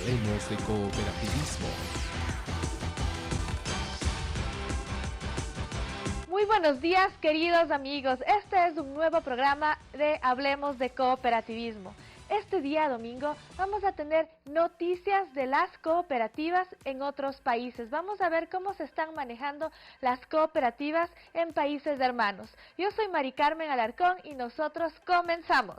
Hablemos de cooperativismo. Muy buenos días, queridos amigos. Este es un nuevo programa de Hablemos de Cooperativismo. Este día domingo vamos a tener noticias de las cooperativas en otros países. Vamos a ver cómo se están manejando las cooperativas en países hermanos. Yo soy Mari Carmen Alarcón y nosotros comenzamos.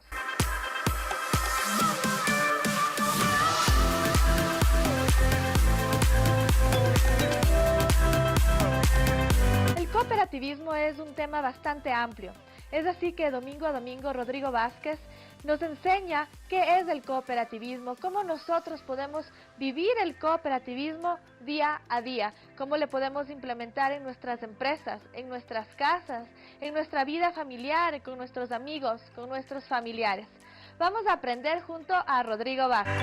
El cooperativismo es un tema bastante amplio. Es así que domingo a domingo Rodrigo Vázquez nos enseña qué es el cooperativismo, cómo nosotros podemos vivir el cooperativismo día a día, cómo le podemos implementar en nuestras empresas, en nuestras casas, en nuestra vida familiar, con nuestros amigos, con nuestros familiares. Vamos a aprender junto a Rodrigo Vázquez.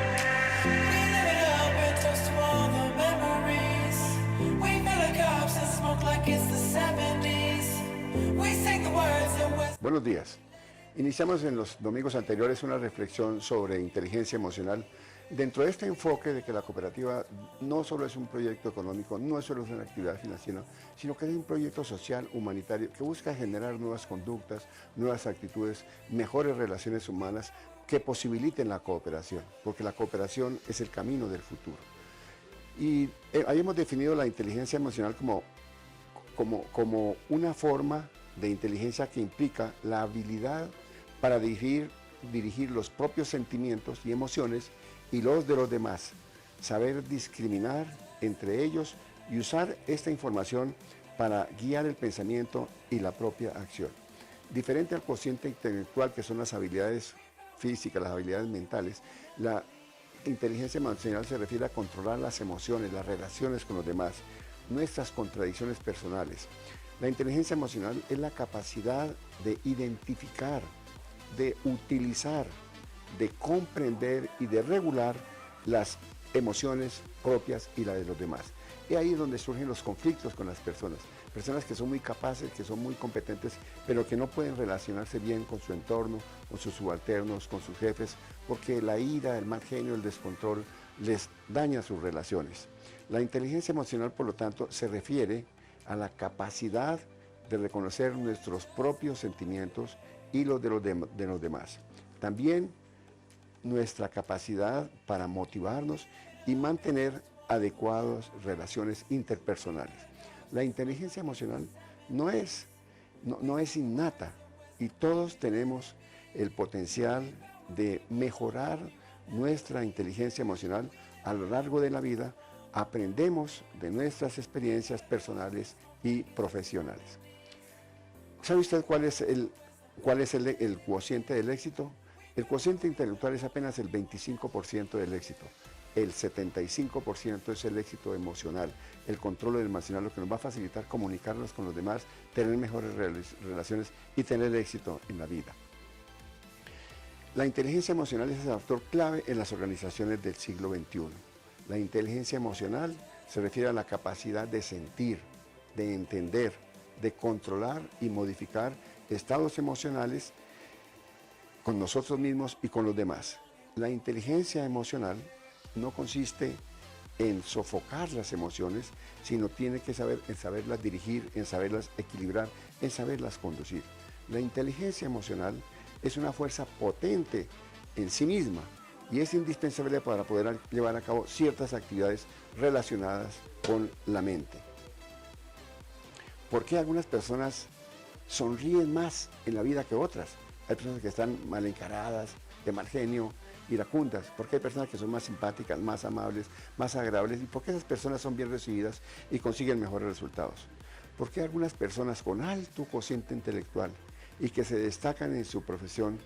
Buenos días. Iniciamos en los domingos anteriores una reflexión sobre inteligencia emocional dentro de este enfoque de que la cooperativa no solo es un proyecto económico, no solo es una actividad financiera, sino que es un proyecto social, humanitario, que busca generar nuevas conductas, nuevas actitudes, mejores relaciones humanas que posibiliten la cooperación, porque la cooperación es el camino del futuro. Y ahí hemos definido la inteligencia emocional como una forma de inteligencia que implica la habilidad para dirigir los propios sentimientos y emociones y los de los demás, saber discriminar entre ellos y usar esta información para guiar el pensamiento y la propia acción. Diferente al cociente intelectual, que son las habilidades físicas, las habilidades mentales, la inteligencia emocional se refiere a controlar las emociones, las relaciones con los demás, nuestras contradicciones personales. La inteligencia emocional es la capacidad de identificar, de utilizar, de comprender y de regular las emociones propias y las de los demás. Y ahí es donde surgen los conflictos con las personas. Personas que son muy capaces, que son muy competentes, pero que no pueden relacionarse bien con su entorno, con sus subalternos, con sus jefes, porque la ira, el mal genio, el descontrol les daña sus relaciones. La inteligencia emocional, por lo tanto, se refiere a la capacidad de reconocer nuestros propios sentimientos y los de los demás. También nuestra capacidad para motivarnos y mantener adecuadas relaciones interpersonales. La inteligencia emocional no es innata y todos tenemos el potencial de mejorar nuestra inteligencia emocional a lo largo de la vida. Aprendemos de nuestras experiencias personales y profesionales. ¿Sabe usted cuál es el cociente del éxito? El cociente intelectual es apenas el 25% del éxito. El 75% es el éxito emocional, el control emocional, lo que nos va a facilitar comunicarnos con los demás, tener mejores relaciones y tener éxito en la vida. La inteligencia emocional es el factor clave en las organizaciones del siglo XXI. La inteligencia emocional se refiere a la capacidad de sentir, de entender, de controlar y modificar estados emocionales con nosotros mismos y con los demás. La inteligencia emocional no consiste en sofocar las emociones, sino tiene que saberlas dirigir, en saberlas equilibrar, en saberlas conducir. La inteligencia emocional es una fuerza potente en sí misma y es indispensable para poder llevar a cabo ciertas actividades relacionadas con la mente. ¿Por qué algunas personas sonríen más en la vida que otras? Hay personas que están mal encaradas, de mal genio, iracundas. ¿Por qué hay personas que son más simpáticas, más amables, más agradables? ¿Y por qué esas personas son bien recibidas y consiguen mejores resultados? ¿Por qué algunas personas con alto cociente intelectual y que se destacan en su profesión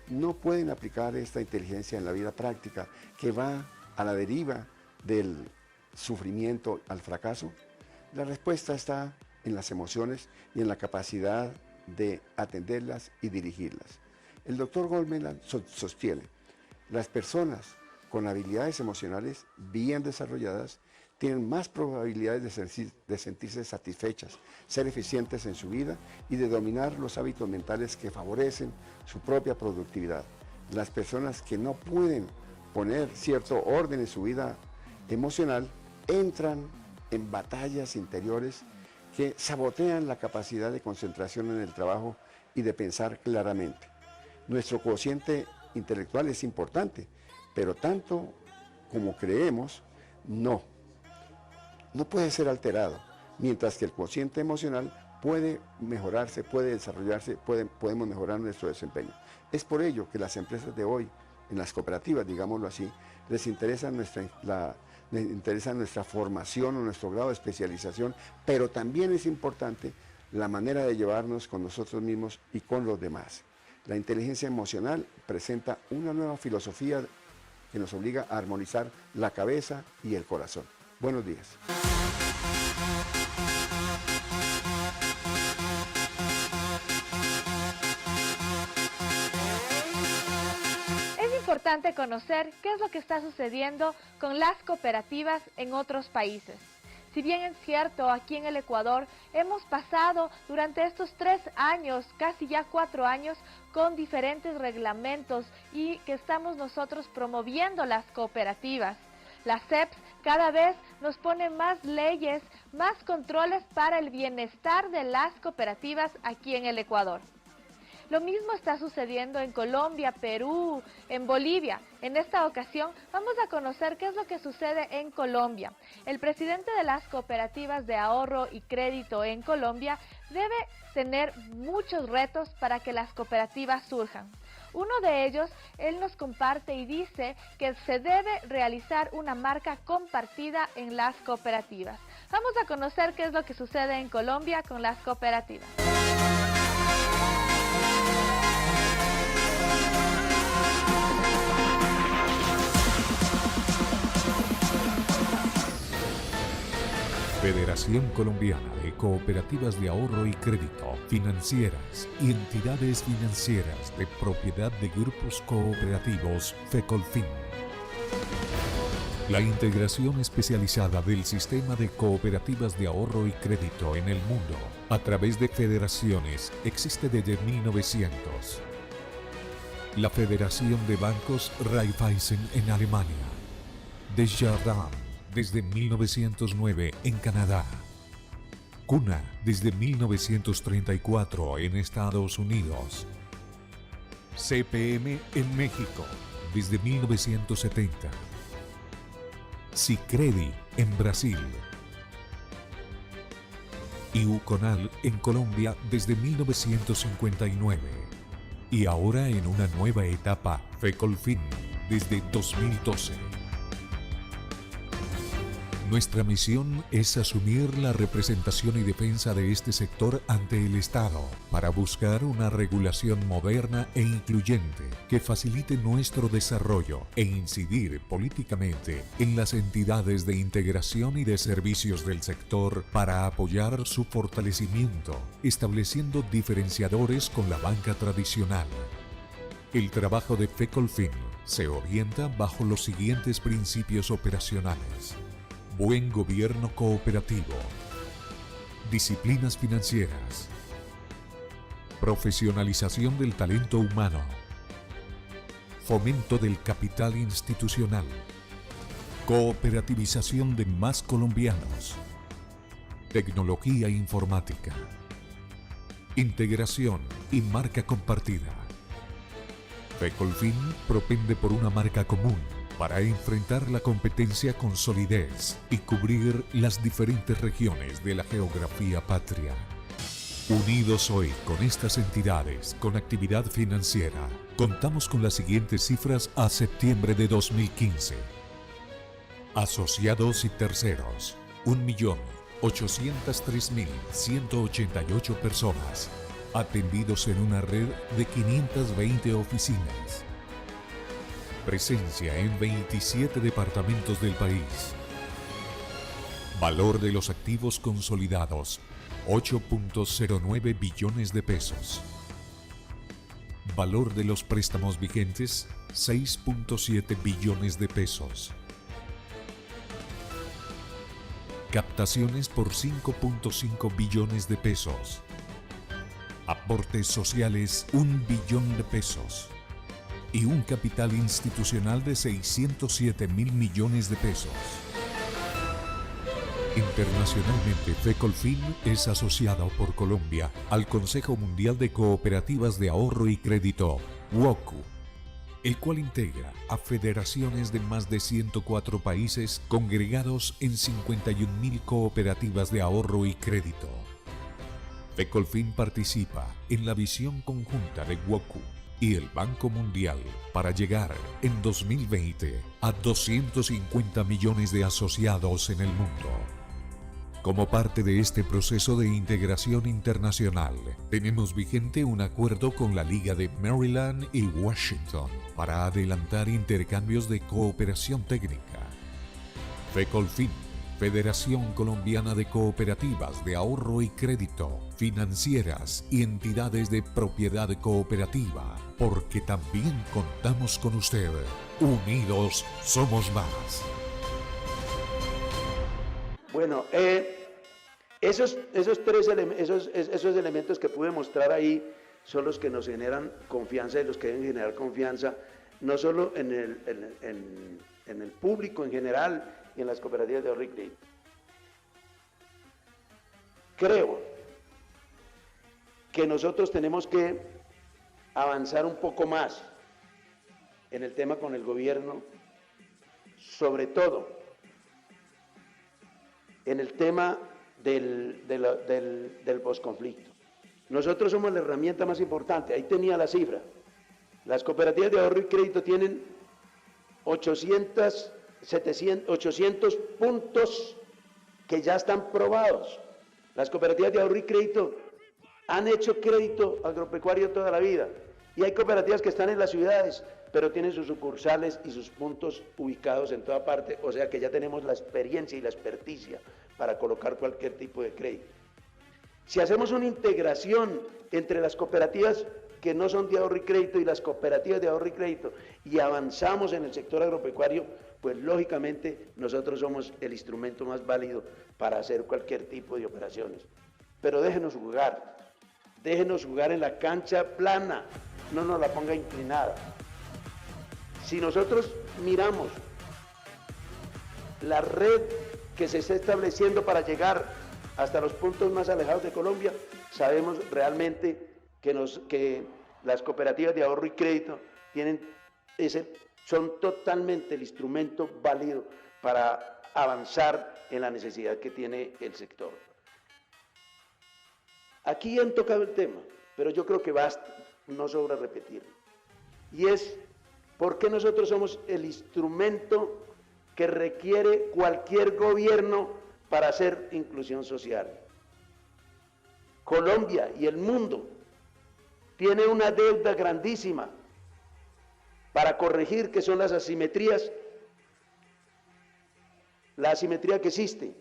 no pueden aplicar esta inteligencia en la vida práctica, que va a la deriva del sufrimiento al fracaso? La respuesta está en las emociones y en la capacidad de atenderlas y dirigirlas. El doctor Goldman sostiene: las personas con habilidades emocionales bien desarrolladas tienen más probabilidades de sentirse satisfechas, ser eficientes en su vida y de dominar los hábitos mentales que favorecen su propia productividad. Las personas que no pueden poner cierto orden en su vida emocional, entran en batallas interiores que sabotean la capacidad de concentración en el trabajo y de pensar claramente. Nuestro cociente intelectual es importante, pero tanto como creemos, no puede ser alterado, mientras que el cociente emocional puede mejorarse, puede desarrollarse, podemos mejorar nuestro desempeño. Es por ello que las empresas de hoy, en las cooperativas, digámoslo así, les interesa nuestra formación o nuestro grado de especialización, pero también es importante la manera de llevarnos con nosotros mismos y con los demás. La inteligencia emocional presenta una nueva filosofía que nos obliga a armonizar la cabeza y el corazón. Buenos días. Es importante conocer qué es lo que está sucediendo con las cooperativas en otros países. Si bien es cierto, aquí en el Ecuador hemos pasado durante estos 3 años, casi ya 4 años, con diferentes reglamentos y que estamos nosotros promoviendo las cooperativas. La CEPS cada vez nos pone más leyes, más controles para el bienestar de las cooperativas aquí en el Ecuador. Lo mismo está sucediendo en Colombia, Perú, en Bolivia. En esta ocasión vamos a conocer qué es lo que sucede en Colombia. El presidente de las cooperativas de ahorro y crédito en Colombia debe tener muchos retos para que las cooperativas surjan. Uno de ellos, él nos comparte y dice que se debe realizar una marca compartida en las cooperativas. Vamos a conocer qué es lo que sucede en Colombia con las cooperativas. Federación Colombiana de Cooperativas de Ahorro y Crédito, Financieras y Entidades Financieras de Propiedad de Grupos Cooperativos, FECOLFIN. La integración especializada del sistema de cooperativas de ahorro y crédito en el mundo a través de federaciones existe desde 1900. La Federación de Bancos Raiffeisen en Alemania, Desjardins desde 1909 en Canadá, CUNA desde 1934 en Estados Unidos, CPM en México desde 1970, Sicredi en Brasil y Uconal en Colombia desde 1959 y ahora en una nueva etapa FECOLFIN desde 2012. Nuestra misión es asumir la representación y defensa de este sector ante el Estado para buscar una regulación moderna e incluyente que facilite nuestro desarrollo e incidir políticamente en las entidades de integración y de servicios del sector para apoyar su fortalecimiento, estableciendo diferenciadores con la banca tradicional. El trabajo de FECOLFIN se orienta bajo los siguientes principios operacionales: buen gobierno cooperativo, disciplinas financieras, profesionalización del talento humano, fomento del capital institucional, cooperativización de más colombianos, tecnología informática, integración y marca compartida. FECOLFIN propende por una marca común para enfrentar la competencia con solidez y cubrir las diferentes regiones de la geografía patria. Unidos hoy con estas entidades con actividad financiera, contamos con las siguientes cifras a septiembre de 2015. Asociados y terceros, 1.803.188 personas, atendidos en una red de 520 oficinas. Presencia en 27 departamentos del país. Valor de los activos consolidados, 8.09 billones de pesos. Valor de los préstamos vigentes, 6.7 billones de pesos. Captaciones por 5.5 billones de pesos. Aportes sociales, 1 billón de pesos. y un capital institucional de 607.000 millones de pesos. Internacionalmente, Fecolfin es asociado por Colombia al Consejo Mundial de Cooperativas de Ahorro y Crédito, WOCU, el cual integra a federaciones de más de 104 países congregados en 51.000 cooperativas de ahorro y crédito. Fecolfin participa en la visión conjunta de WOCU y el Banco Mundial para llegar en 2020 a 250 millones de asociados en el mundo. Como parte de este proceso de integración internacional, tenemos vigente un acuerdo con la Liga de Maryland y Washington para adelantar intercambios de cooperación técnica. Fecolfin, Federación Colombiana de Cooperativas de Ahorro y Crédito, Financieras y Entidades de Propiedad Cooperativa, porque también contamos con usted. Unidos somos más. Bueno, esos elementos que pude mostrar ahí son los que nos generan confianza y los que deben generar confianza, no solo en el público en general y en las cooperativas de ahorro y crédito. Creo que nosotros tenemos que avanzar un poco más en el tema con el gobierno, sobre todo en el tema del posconflicto. Nosotros somos la herramienta más importante, ahí tenía la cifra. Las cooperativas de ahorro y crédito tienen 800 puntos que ya están probados. Las cooperativas de ahorro y crédito han hecho crédito agropecuario toda la vida y hay cooperativas que están en las ciudades, pero tienen sus sucursales y sus puntos ubicados en toda parte, o sea que ya tenemos la experiencia y la experticia para colocar cualquier tipo de crédito. Si hacemos una integración entre las cooperativas que no son de ahorro y crédito y las cooperativas de ahorro y crédito y avanzamos en el sector agropecuario, pues lógicamente nosotros somos el instrumento más válido para hacer cualquier tipo de operaciones. Pero déjenos jugar en la cancha plana, no nos la ponga inclinada. Si nosotros miramos la red que se está estableciendo para llegar hasta los puntos más alejados de Colombia, sabemos realmente que las cooperativas de ahorro y crédito son totalmente el instrumento válido para avanzar en la necesidad que tiene el sector. Aquí han tocado el tema, pero yo creo que basta, no sobra repetirlo. Y es por qué nosotros somos el instrumento que requiere cualquier gobierno para hacer inclusión social. Colombia y el mundo tiene una deuda grandísima para corregir, que son las asimetrías, la asimetría que existe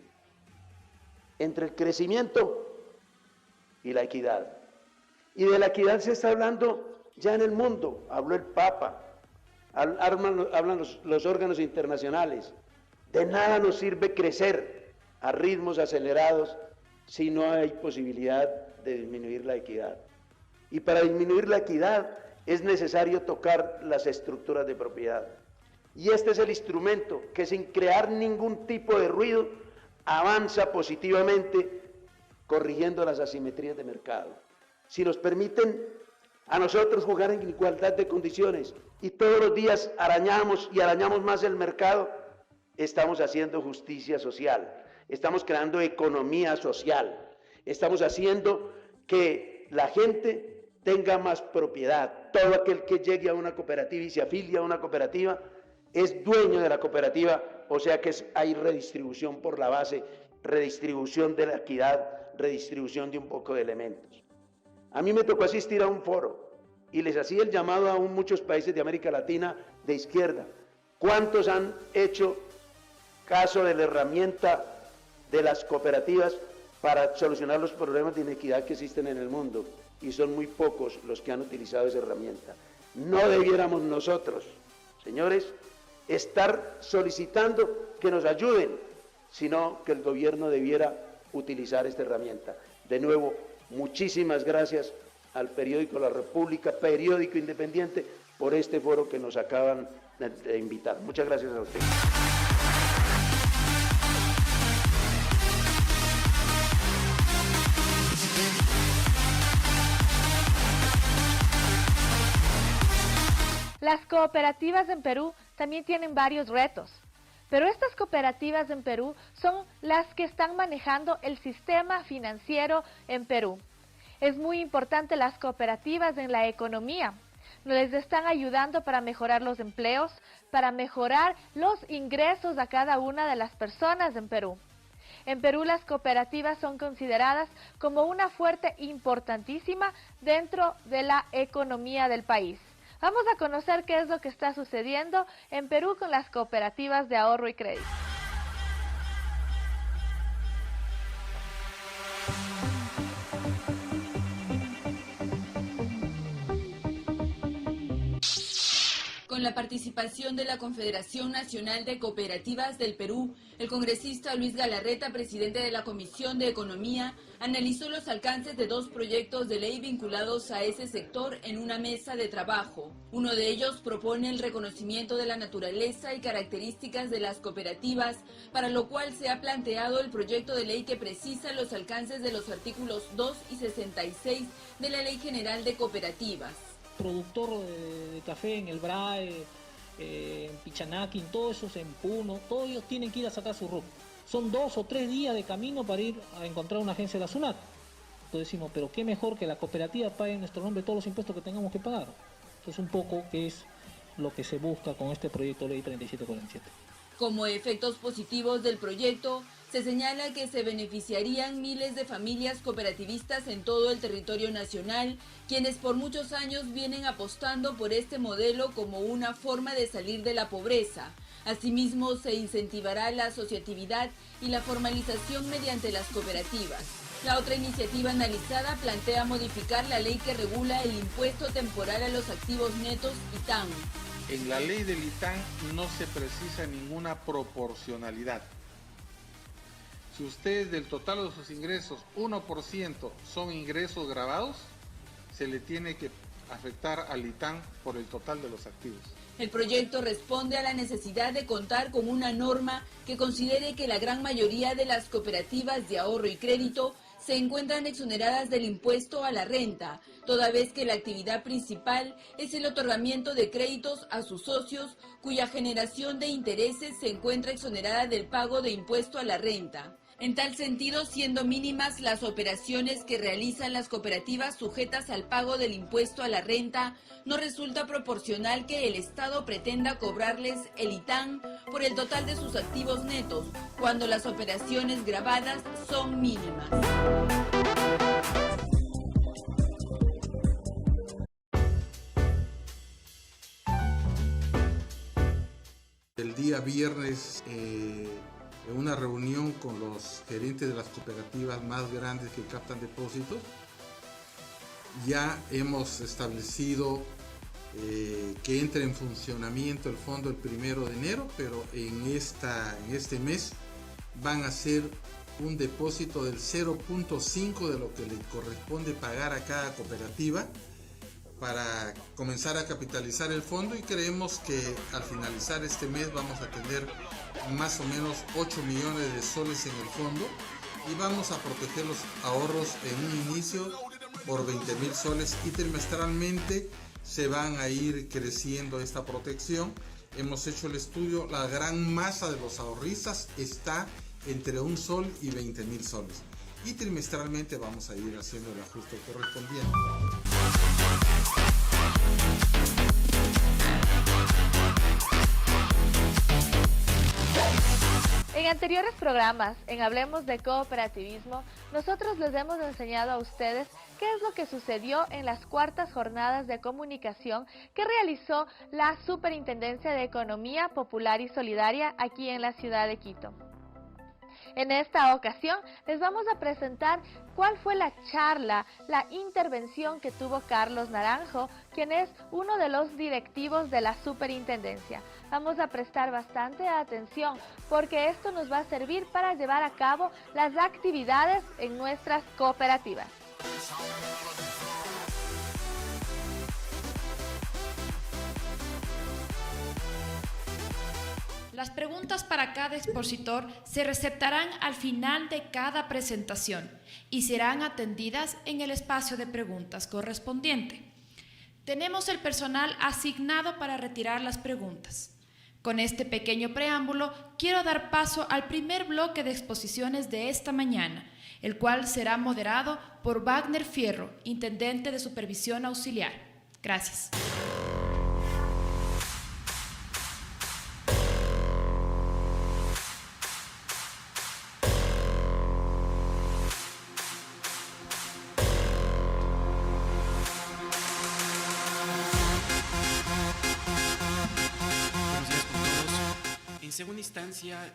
entre el crecimiento y la equidad. Y de la equidad se está hablando ya en el mundo, habló el Papa, hablan los órganos internacionales. De nada nos sirve crecer a ritmos acelerados si no hay posibilidad de disminuir la equidad. Y para disminuir la equidad es necesario tocar las estructuras de propiedad. Y este es el instrumento que sin crear ningún tipo de ruido avanza positivamente corrigiendo las asimetrías de mercado. Si nos permiten a nosotros jugar en igualdad de condiciones y todos los días arañamos y arañamos más el mercado, estamos haciendo justicia social, estamos creando economía social, estamos haciendo que la gente tenga más propiedad. Todo aquel que llegue a una cooperativa y se afilia a una cooperativa es dueño de la cooperativa, o sea que hay redistribución por la base, redistribución de la equidad, redistribución de un poco de elementos. A mí me tocó asistir a un foro y les hacía el llamado a muchos países de América Latina de izquierda. ¿Cuántos han hecho caso de la herramienta de las cooperativas para solucionar los problemas de inequidad que existen en el mundo? Y son muy pocos los que han utilizado esa herramienta. No debiéramos nosotros, señores, estar solicitando que nos ayuden, sino que el gobierno debiera utilizar esta herramienta. De nuevo, muchísimas gracias al periódico La República, periódico independiente, por este foro que nos acaban de invitar. Muchas gracias a ustedes. Las cooperativas en Perú también tienen varios retos, pero estas cooperativas en Perú son las que están manejando el sistema financiero en Perú. Es muy importante las cooperativas en la economía. Les están ayudando para mejorar los empleos, para mejorar los ingresos a cada una de las personas en Perú. En Perú las cooperativas son consideradas como una fuente importantísima dentro de la economía del país. Vamos a conocer qué es lo que está sucediendo en Perú con las cooperativas de ahorro y crédito. Con la participación de la Confederación Nacional de Cooperativas del Perú, el congresista Luis Galarreta, presidente de la Comisión de Economía, analizó los alcances de 2 proyectos de ley vinculados a ese sector en una mesa de trabajo. Uno de ellos propone el reconocimiento de la naturaleza y características de las cooperativas, para lo cual se ha planteado el proyecto de ley que precisa los alcances de los artículos 2 y 66 de la Ley General de Cooperativas. Productor de café en el BRAE, en Pichanaki, en todos esos, en Puno, todos ellos tienen que ir a sacar su RUC. Son 2 o 3 días de camino para ir a encontrar una agencia de la SUNAT. Entonces decimos, pero qué mejor que la cooperativa pague en nuestro nombre todos los impuestos que tengamos que pagar. Entonces un poco que es lo que se busca con este proyecto de ley 3747. Como efectos positivos del proyecto, se señala que se beneficiarían miles de familias cooperativistas en todo el territorio nacional, quienes por muchos años vienen apostando por este modelo como una forma de salir de la pobreza. Asimismo, se incentivará la asociatividad y la formalización mediante las cooperativas. La otra iniciativa analizada plantea modificar la ley que regula el impuesto temporal a los activos netos ITAN. En la ley del ITAN no se precisa ninguna proporcionalidad. Si ustedes del total de sus ingresos, 1% son ingresos grabados, se le tiene que afectar al ITAN por el total de los activos. El proyecto responde a la necesidad de contar con una norma que considere que la gran mayoría de las cooperativas de ahorro y crédito se encuentran exoneradas del impuesto a la renta, toda vez que la actividad principal es el otorgamiento de créditos a sus socios, cuya generación de intereses se encuentra exonerada del pago de impuesto a la renta. En tal sentido, siendo mínimas las operaciones que realizan las cooperativas sujetas al pago del impuesto a la renta, no resulta proporcional que el Estado pretenda cobrarles el ITAN por el total de sus activos netos, cuando las operaciones gravadas son mínimas. El día viernes, en una reunión con los gerentes de las cooperativas más grandes que captan depósitos, ya hemos establecido que entre en funcionamiento el fondo el 1 de enero, pero en este mes van a hacer un depósito del 0.5 de lo que le corresponde pagar a cada cooperativa para comenzar a capitalizar el fondo, y creemos que al finalizar este mes vamos a tener más o menos 8 millones de soles en el fondo, y vamos a proteger los ahorros en un inicio por 20.000 soles, y trimestralmente se van a ir creciendo esta protección. Hemos hecho el estudio, la gran masa de los ahorristas está entre 1 sol y 20.000 soles, y trimestralmente vamos a ir haciendo el ajuste correspondiente. En anteriores programas, en Hablemos de Cooperativismo, nosotros les hemos enseñado a ustedes qué es lo que sucedió en las cuartas jornadas de comunicación que realizó la Superintendencia de Economía Popular y Solidaria aquí en la ciudad de Quito. En esta ocasión les vamos a presentar cuál fue la charla, la intervención que tuvo Carlos Naranjo, quien es uno de los directivos de la superintendencia. Vamos a prestar bastante atención porque esto nos va a servir para llevar a cabo las actividades en nuestras cooperativas. Las preguntas para cada expositor se receptarán al final de cada presentación y serán atendidas en el espacio de preguntas correspondiente. Tenemos el personal asignado para retirar las preguntas. Con este pequeño preámbulo, quiero dar paso al primer bloque de exposiciones de esta mañana, el cual será moderado por Wagner Fierro, Intendente de Supervisión Auxiliar. Gracias. En segunda instancia,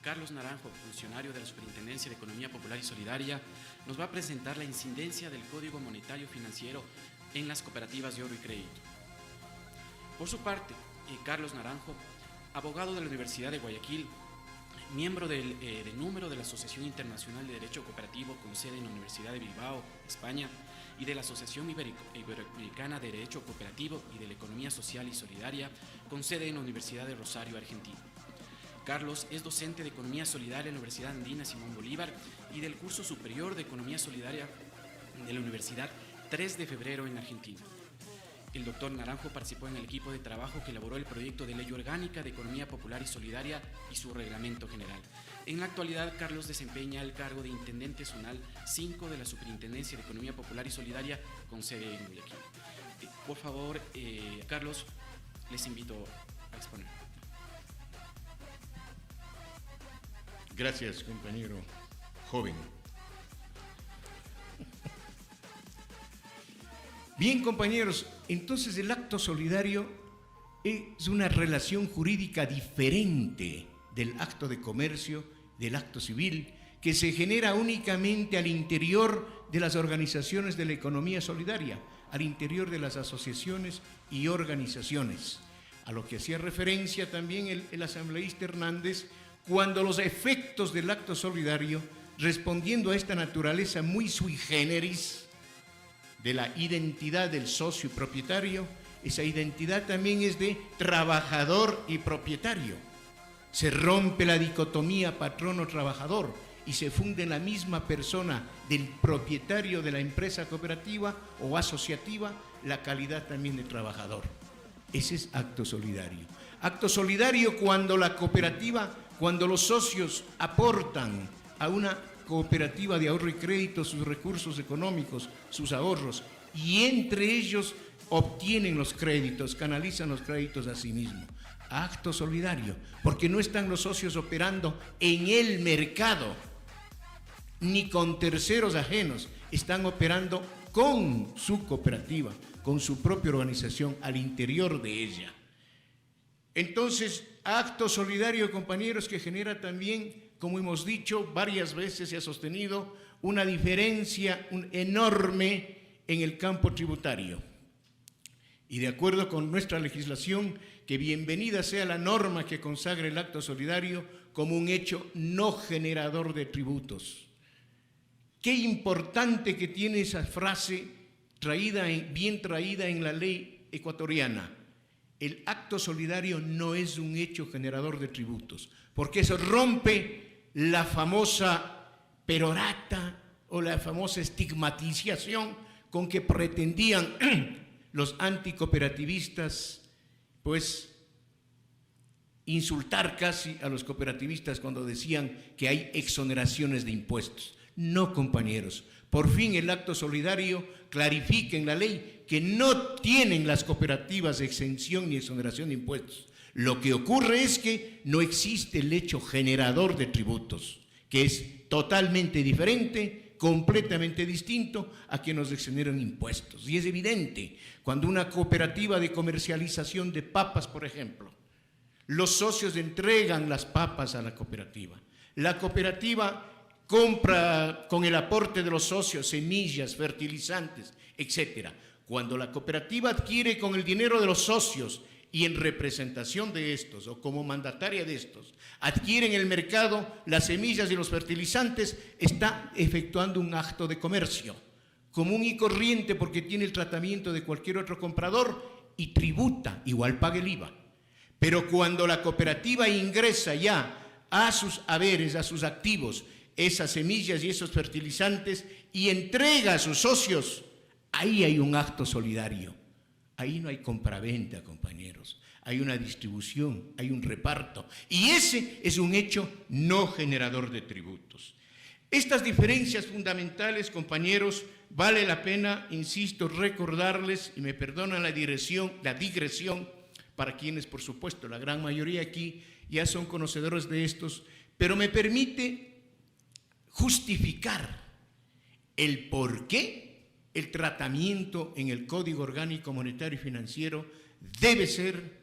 Carlos Naranjo, funcionario de la Superintendencia de Economía Popular y Solidaria, nos va a presentar la incidencia del Código Monetario Financiero en las cooperativas de ahorro y crédito. Por su parte, Carlos Naranjo, abogado de la Universidad de Guayaquil, miembro del número de la Asociación Internacional de Derecho Cooperativo con sede en la Universidad de Bilbao, España, y de la Asociación Iberoamericana de Derecho Cooperativo y de la Economía Social y Solidaria, con sede en la Universidad de Rosario, Argentina. Carlos es docente de Economía Solidaria en la Universidad Andina Simón Bolívar y del curso superior de Economía Solidaria de la Universidad 3 de Febrero en Argentina. El doctor Naranjo participó en el equipo de trabajo que elaboró el proyecto de Ley Orgánica de Economía Popular y Solidaria y su reglamento general. En la actualidad, Carlos desempeña el cargo de Intendente Zonal 5 de la Superintendencia de Economía Popular y Solidaria con sede en Guayaquil. Por favor, Carlos, les invito a exponer. Gracias, compañero joven. Bien, compañeros, entonces el acto solidario es una relación jurídica diferente del acto de comercio, del acto civil, que se genera únicamente al interior de las organizaciones de la economía solidaria, al interior de las asociaciones y organizaciones, a lo que hacía referencia también el asambleísta Hernández, cuando los efectos del acto solidario, respondiendo a esta naturaleza muy sui generis de la identidad del socio y propietario, esa identidad también es de trabajador y propietario. Se rompe la dicotomía patrono-trabajador y se funde en la misma persona del propietario de la empresa cooperativa o asociativa la calidad también de trabajador. Ese es acto solidario. Acto solidario cuando la cooperativa, cuando los socios aportan a una cooperativa de ahorro y crédito sus recursos económicos, sus ahorros, y entre ellos obtienen los créditos, canalizan los créditos a sí mismos. Acto solidario, porque no están los socios operando en el mercado, ni con terceros ajenos, están operando con su cooperativa, con su propia organización, al interior de ella. Entonces, acto solidario, compañeros, que genera también, como hemos dicho varias veces, se ha sostenido una diferencia enorme en el campo tributario. Y de acuerdo con nuestra legislación, que bienvenida sea la norma que consagre el acto solidario como un hecho no generador de tributos. Qué importante que tiene esa frase bien traída en la ley ecuatoriana. El acto solidario no es un hecho generador de tributos, porque eso rompe la famosa perorata o la famosa estigmatización con que pretendían los anticooperativistas, pues, insultar casi a los cooperativistas cuando decían que hay exoneraciones de impuestos. No, compañeros, por fin el acto solidario clarifica en la ley que no tienen las cooperativas exención ni exoneración de impuestos. Lo que ocurre es que no existe el hecho generador de tributos, que es totalmente diferente, completamente distinto a que nos exoneran impuestos. Y es evidente, cuando una cooperativa de comercialización de papas, por ejemplo, los socios entregan las papas a la cooperativa compra con el aporte de los socios semillas, fertilizantes, etc. Cuando la cooperativa adquiere con el dinero de los socios y en representación de estos o como mandataria de estos, adquiere en el mercado las semillas y los fertilizantes, está efectuando un acto de comercio común y corriente porque tiene el tratamiento de cualquier otro comprador y tributa, igual paga el IVA. Pero cuando la cooperativa ingresa ya a sus haberes, a sus activos, esas semillas y esos fertilizantes y entrega a sus socios, ahí hay un acto solidario. Ahí no hay compraventa, compañeros. Hay una distribución, hay un reparto. Y ese es un hecho no generador de tributos. Estas diferencias fundamentales, compañeros, vale la pena, insisto, recordarles, y me perdonan la digresión, para quienes, por supuesto, la gran mayoría aquí ya son conocedores de estos, pero me permite justificar el por qué el tratamiento en el Código Orgánico Monetario y Financiero debe ser,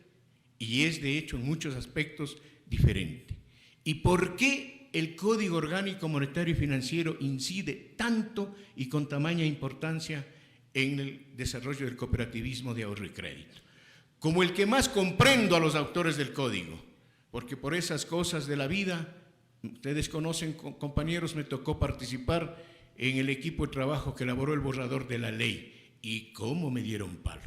y es de hecho en muchos aspectos, diferente. Y por qué el Código Orgánico Monetario y Financiero incide tanto y con tamaña importancia en el desarrollo del cooperativismo de ahorro y crédito. Como el que más comprendo a los autores del Código, porque por esas cosas de la vida, ustedes conocen, compañeros, me tocó participar en el equipo de trabajo que elaboró el borrador de la ley, y cómo me dieron palo,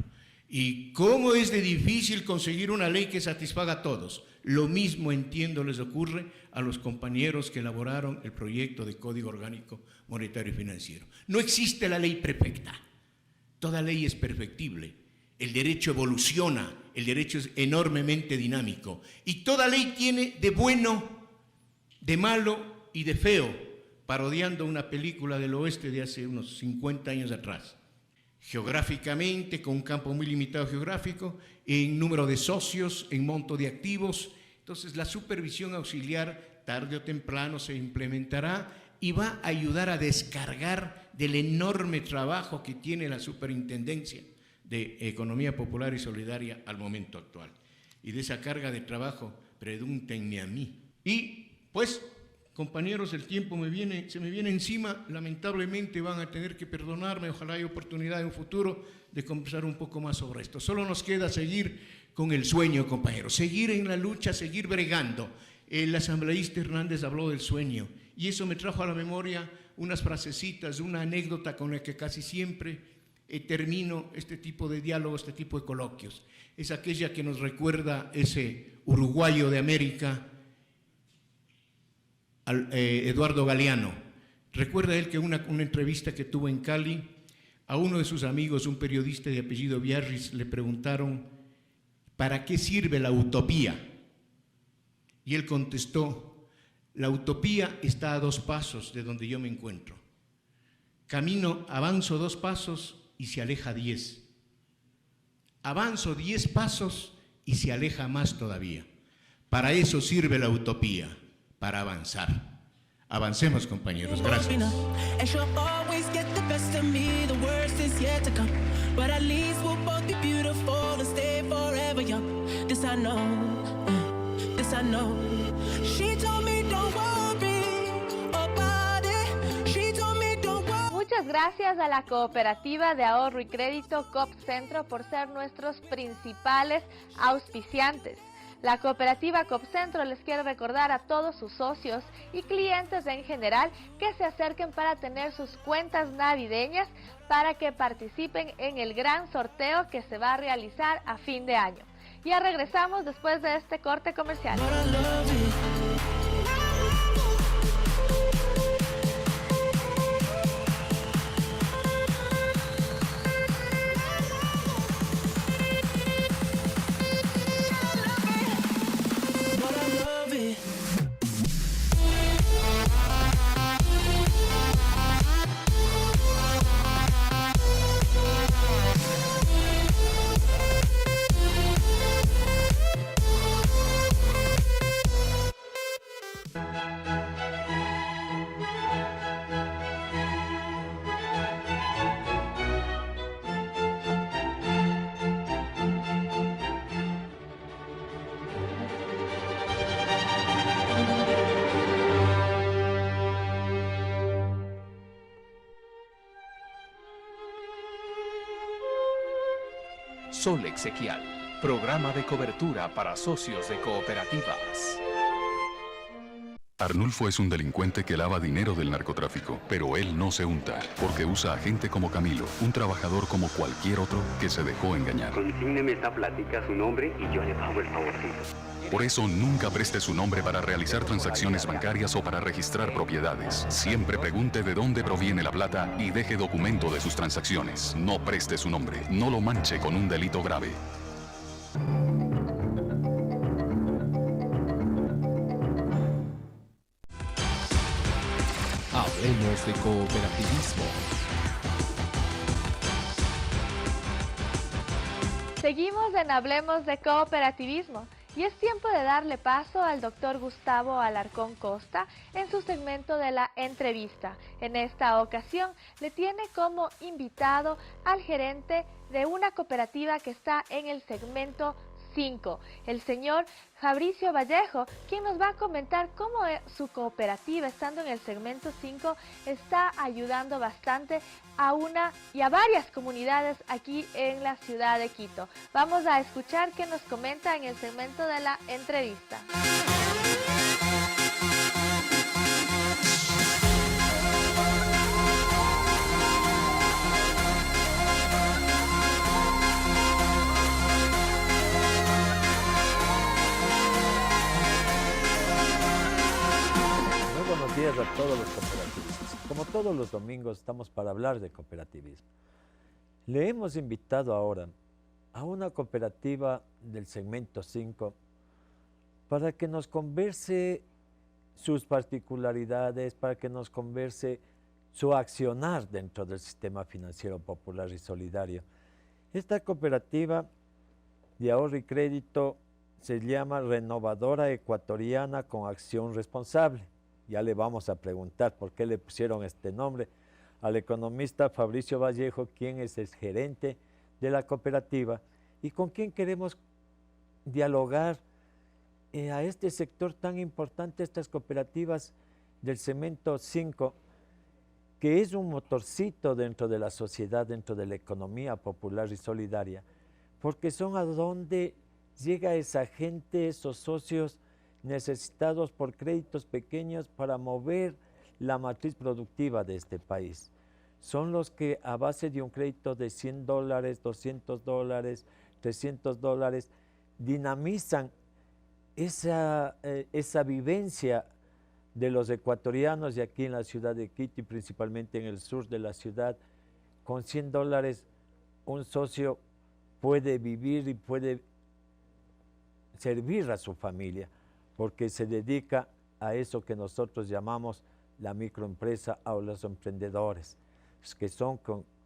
y cómo es de difícil conseguir una ley que satisfaga a todos. Lo mismo, entiendo, les ocurre a los compañeros que elaboraron el proyecto de Código Orgánico Monetario y Financiero. No existe la ley perfecta, toda ley es perfectible. El derecho evoluciona, el derecho es enormemente dinámico, y toda ley tiene de bueno, de malo y de feo, parodiando una película del oeste de hace unos 50 años atrás. Geográficamente, con un campo muy limitado geográfico, en número de socios, en monto de activos. Entonces, la supervisión auxiliar, tarde o temprano, se implementará y va a ayudar a descargar del enorme trabajo que tiene la Superintendencia de Economía Popular y Solidaria al momento actual. Y de esa carga de trabajo, pregúntenme a mí. Y, pues, compañeros, el tiempo se me viene encima, lamentablemente van a tener que perdonarme, ojalá haya oportunidad en un futuro de conversar un poco más sobre esto. Solo nos queda seguir con el sueño, compañeros, seguir en la lucha, seguir bregando. El asambleísta Hernández habló del sueño y eso me trajo a la memoria unas frasecitas, una anécdota con la que casi siempre termino este tipo de diálogos, este tipo de coloquios. Es aquella que nos recuerda ese uruguayo de América, Eduardo Galeano. Recuerda él que una entrevista que tuvo en Cali, a uno de sus amigos, un periodista de apellido Biarritz, le preguntaron ¿para qué sirve la utopía? Y él contestó: la utopía está a 2 pasos de donde yo me encuentro. Avanzo 2 pasos y se aleja 10. Avanzo 10 pasos y se aleja más todavía. Para eso sirve la utopía, para avanzar. Avancemos, compañeros. Gracias. Muchas gracias a la Cooperativa de Ahorro y Crédito COPCentro por ser nuestros principales auspiciantes. La cooperativa COPCentro les quiere recordar a todos sus socios y clientes en general que se acerquen para tener sus cuentas navideñas para que participen en el gran sorteo que se va a realizar a fin de año. Ya regresamos después de este corte comercial. Sol Exequial, programa de cobertura para socios de cooperativas. Arnulfo es un delincuente que lava dinero del narcotráfico, pero él no se unta, porque usa a gente como Camilo, un trabajador como cualquier otro que se dejó engañar. Consígneme esta plática, su nombre, y yo le pago el favorcito. Por eso nunca preste su nombre para realizar transacciones bancarias o para registrar propiedades. Siempre pregunte de dónde proviene la plata y deje documento de sus transacciones. No preste su nombre, no lo manche con un delito grave. Hablemos de cooperativismo. Seguimos en Hablemos de Cooperativismo y es tiempo de darle paso al doctor Gustavo Alarcón Costa en su segmento de la entrevista. En esta ocasión le tiene como invitado al gerente de una cooperativa que está en el segmento 5, el señor Fabricio Vallejo, quien nos va a comentar cómo su cooperativa, estando en el segmento 5, está ayudando bastante a una y a varias comunidades aquí en la ciudad de Quito. Vamos a escuchar qué nos comenta en el segmento de la entrevista. Buenos días a todos los cooperativistas. Como todos los domingos estamos para hablar de cooperativismo. Le hemos invitado ahora a una cooperativa del segmento 5 para que nos converse sus particularidades, para que nos converse su accionar dentro del sistema financiero popular y solidario. Esta cooperativa de ahorro y crédito se llama Renovadora Ecuatoriana con Acción Responsable. Ya le vamos a preguntar por qué le pusieron este nombre al economista Fabricio Vallejo, quien es el gerente de la cooperativa y con quien queremos dialogar a este sector tan importante, estas cooperativas del segmento 5, que es un motorcito dentro de la sociedad, dentro de la economía popular y solidaria, porque son a donde llega esa gente, esos socios necesitados por créditos pequeños para mover la matriz productiva de este país. Son los que a base de un crédito de $100, $200, $300, dinamizan esa vivencia de los ecuatorianos de aquí en la ciudad de Quito y principalmente en el sur de la ciudad. Con $100 un socio puede vivir y puede servir a su familia, porque se dedica a eso que nosotros llamamos la microempresa o los emprendedores, que son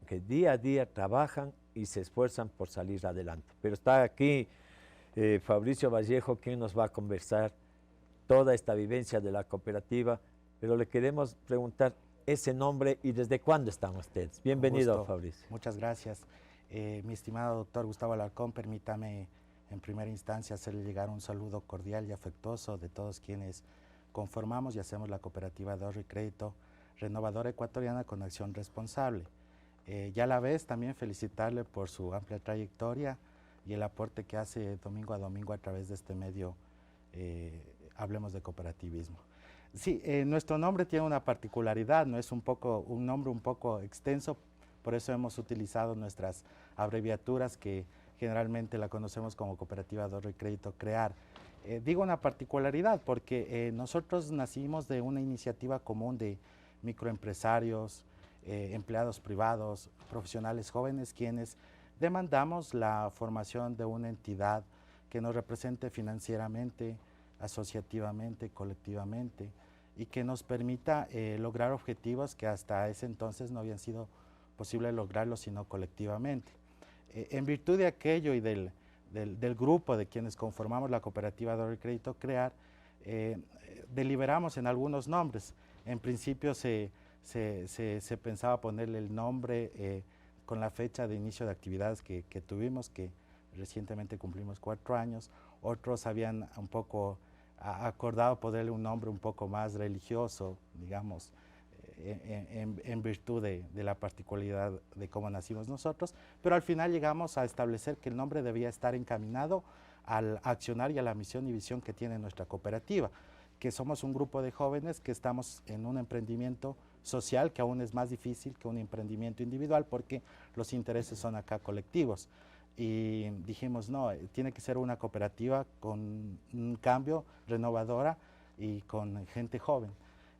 que día a día trabajan y se esfuerzan por salir adelante. Pero está aquí Fabricio Vallejo, quien nos va a conversar toda esta vivencia de la cooperativa, pero le queremos preguntar ese nombre y desde cuándo están ustedes. Bienvenido, Fabricio. Muchas gracias. Mi estimado doctor Gustavo Alarcón, permítame en primera instancia hacerle llegar un saludo cordial y afectuoso de todos quienes conformamos y hacemos la cooperativa de ahorro y crédito Renovadora Ecuatoriana con Acción Responsable. Y a la vez también felicitarle por su amplia trayectoria y el aporte que hace domingo a domingo a través de este medio Hablemos de Cooperativismo. Sí, nuestro nombre tiene una particularidad, no es un nombre un poco extenso, por eso hemos utilizado nuestras abreviaturas que generalmente la conocemos como Cooperativa de Ahorro y Crédito CREAR. Digo una particularidad porque nosotros nacimos de una iniciativa común de microempresarios, empleados privados, profesionales jóvenes, quienes demandamos la formación de una entidad que nos represente financieramente, asociativamente, colectivamente y que nos permita lograr objetivos que hasta ese entonces no habían sido posible lograrlos sino colectivamente. En virtud de aquello y del grupo de quienes conformamos la cooperativa de ahorro y crédito CREAR, deliberamos en algunos nombres. En principio se pensaba ponerle el nombre con la fecha de inicio de actividades que tuvimos, que recientemente cumplimos 4 años. Otros habían un poco acordado ponerle un nombre un poco más religioso, digamos, en virtud de la particularidad de cómo nacimos nosotros, pero al final llegamos a establecer que el nombre debía estar encaminado al accionar y a la misión y visión que tiene nuestra cooperativa, que somos un grupo de jóvenes que estamos en un emprendimiento social que aún es más difícil que un emprendimiento individual porque los intereses son acá colectivos. Y dijimos, no, tiene que ser una cooperativa con un cambio, renovadora y con gente joven.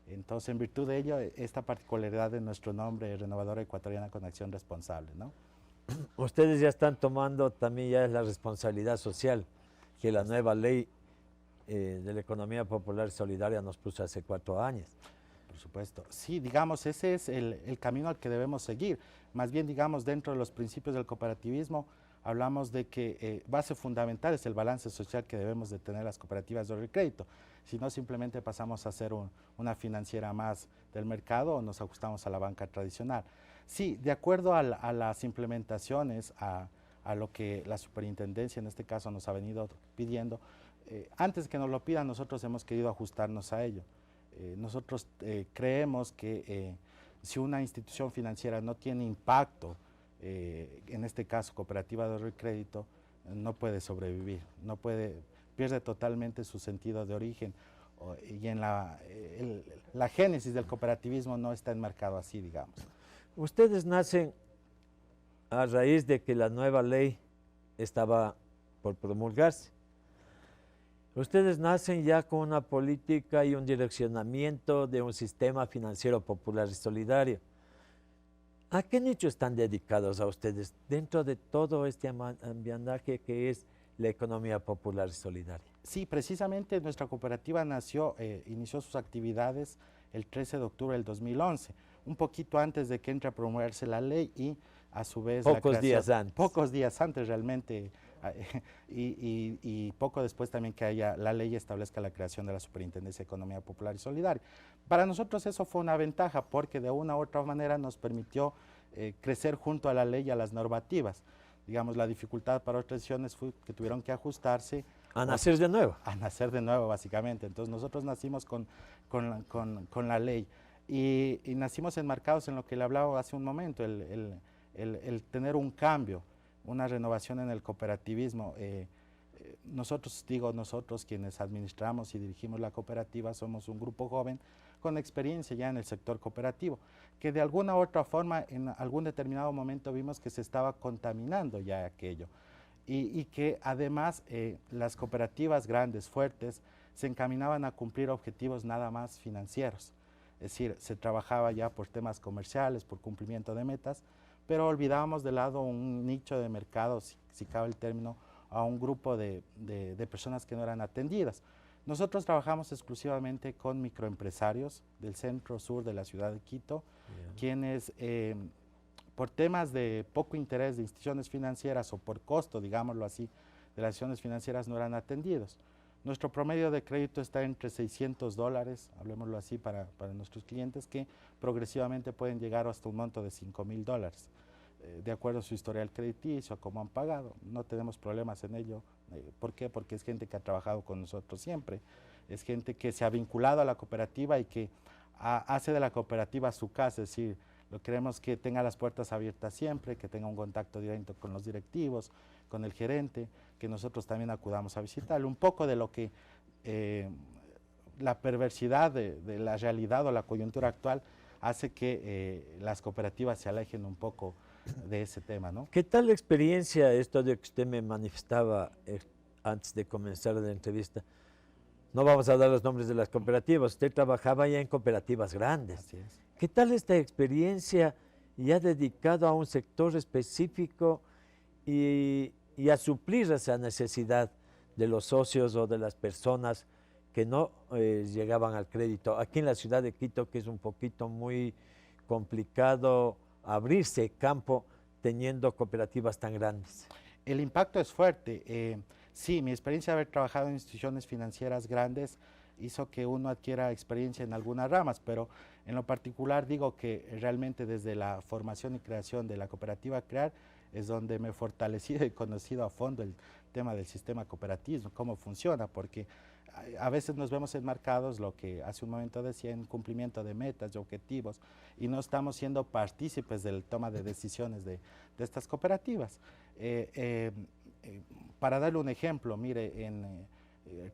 Entonces, en virtud de ello, esta particularidad de nuestro nombre, Renovadora Ecuatoriana con Acción Responsable, ¿no? Ustedes ya están tomando también ya la responsabilidad social que la nueva ley de la economía popular y solidaria nos puso hace 4 años. Por supuesto. Sí, digamos, ese es el camino al que debemos seguir. Más bien, digamos, dentro de los principios del cooperativismo, hablamos de que base fundamental es el balance social que debemos de tener las cooperativas de ahorro y crédito. Si no, simplemente pasamos a ser una financiera más del mercado o nos ajustamos a la banca tradicional. Sí, de acuerdo a las implementaciones, a lo que la superintendencia en este caso nos ha venido pidiendo, antes que nos lo pidan, nosotros hemos querido ajustarnos a ello. Nosotros creemos que si una institución financiera no tiene impacto, en este caso cooperativa de ahorro y crédito, no puede sobrevivir, pierde totalmente su sentido de origen y en la génesis del cooperativismo no está enmarcado así, digamos. Ustedes nacen a raíz de que la nueva ley estaba por promulgarse. Ustedes nacen ya con una política y un direccionamiento de un sistema financiero popular y solidario. ¿A qué nicho están dedicados a ustedes dentro de todo este ambientaje que es la economía popular y solidaria? Sí, precisamente nuestra cooperativa inició sus actividades el 13 de octubre del 2011, un poquito antes de que entre a promulgarse la ley y a su vez pocos días antes. Pocos días antes realmente y poco después también que la ley establezca la creación de la Superintendencia de Economía Popular y Solidaria. Para nosotros eso fue una ventaja porque de una u otra manera nos permitió crecer junto a la ley y a las normativas. Digamos, la dificultad para otras instituciones fue que tuvieron que ajustarse. A nacer de nuevo. A nacer de nuevo, básicamente. Entonces nosotros nacimos con la ley y nacimos enmarcados en lo que le hablaba hace un momento, el tener un cambio, una renovación en el cooperativismo. Nosotros quienes administramos y dirigimos la cooperativa somos un grupo joven con experiencia ya en el sector cooperativo, que de alguna u otra forma en algún determinado momento vimos que se estaba contaminando ya aquello y que además las cooperativas grandes, fuertes, se encaminaban a cumplir objetivos nada más financieros, es decir, se trabajaba ya por temas comerciales, por cumplimiento de metas, pero olvidábamos de lado un nicho de mercado, si cabe el término, a un grupo de personas que no eran atendidas. Nosotros trabajamos exclusivamente con microempresarios del centro-sur de la ciudad de Quito, quienes por temas de poco interés de instituciones financieras o por costo, digámoslo así, de las instituciones financieras no eran atendidos. Nuestro promedio de crédito está entre $600, hablemoslo así, para nuestros clientes, que progresivamente pueden llegar hasta un monto de $5.000, de acuerdo a su historial crediticio, a cómo han pagado. No tenemos problemas en ello. ¿Por qué? Porque es gente que ha trabajado con nosotros siempre, es gente que se ha vinculado a la cooperativa y que hace de la cooperativa su casa, es decir, lo queremos que tenga las puertas abiertas siempre, que tenga un contacto directo con los directivos, con el gerente, que nosotros también acudamos a visitarle. Un poco de lo que la perversidad de la realidad o la coyuntura actual hace que las cooperativas se alejen un poco de ese tema, ¿no? ¿Qué tal la experiencia, esto de que usted me manifestaba antes de comenzar la entrevista? No vamos a dar los nombres de las cooperativas, usted trabajaba ya en cooperativas grandes. Así es. ¿Qué tal esta experiencia ya dedicado a un sector específico y a suplir esa necesidad de los socios o de las personas que no llegaban al crédito? Aquí en la ciudad de Quito, que es un poquito muy complicado abrirse campo teniendo cooperativas tan grandes. El impacto es fuerte. Sí, mi experiencia de haber trabajado en instituciones financieras grandes hizo que uno adquiera experiencia en algunas ramas, pero en lo particular digo que realmente desde la formación y creación de la cooperativa CREAR es donde me he fortalecido y conocido a fondo el tema del sistema cooperativismo, cómo funciona, porque a veces nos vemos enmarcados, lo que hace un momento decía, en cumplimiento de metas, de objetivos, y no estamos siendo partícipes del toma de decisiones de estas cooperativas. Para darle un ejemplo, mire,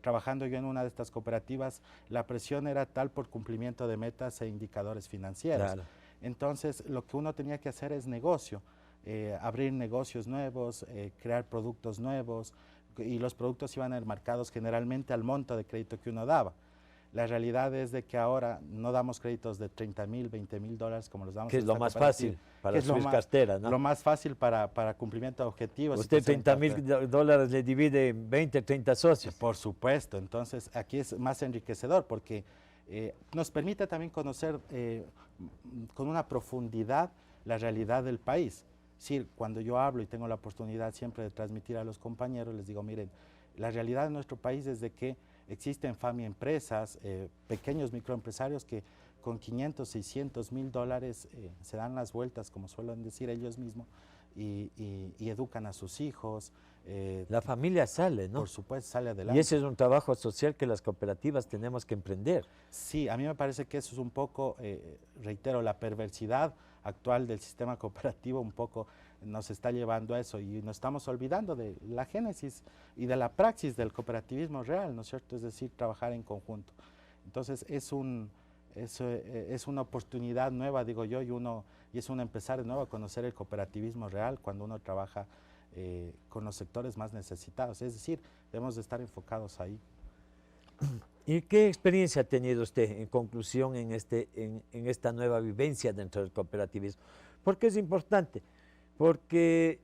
Trabajando yo en una de estas cooperativas, la presión era tal por cumplimiento de metas e indicadores financieros. Claro. Entonces, lo que uno tenía que hacer es negocio, abrir negocios nuevos, crear productos nuevos, y los productos iban enmarcados generalmente al monto de crédito que uno daba. La realidad es de que ahora no damos créditos de 30.000, 20.000 dólares como los damos. Que es lo más fácil para subir cartera, ¿no? Lo más fácil para cumplimiento de objetivos. Usted 30.000 dólares le divide en 20, 30 socios. Por supuesto, entonces aquí es más enriquecedor porque nos permite también conocer con una profundidad la realidad del país. Sí, cuando yo hablo y tengo la oportunidad siempre de transmitir a los compañeros, les digo, miren, la realidad de nuestro país es de que existen FAMI empresas, pequeños microempresarios que con 500, 600 mil dólares se dan las vueltas, como suelen decir ellos mismos, y educan a sus hijos. La familia sale, ¿no? Por supuesto, sale adelante. Y ese es un trabajo social que las cooperativas tenemos que emprender. Sí, a mí me parece que eso es un poco, reitero, la perversidad actual del sistema cooperativo un poco nos está llevando a eso y nos estamos olvidando de la génesis y de la praxis del cooperativismo real, ¿no es cierto? Es decir, trabajar en conjunto. Entonces es una oportunidad nueva, digo yo, y es un empezar de nuevo a conocer el cooperativismo real cuando uno trabaja con los sectores más necesitados. Es decir, debemos de estar enfocados ahí. ¿Y qué experiencia ha tenido usted en conclusión en esta nueva vivencia dentro del cooperativismo? Porque es importante, porque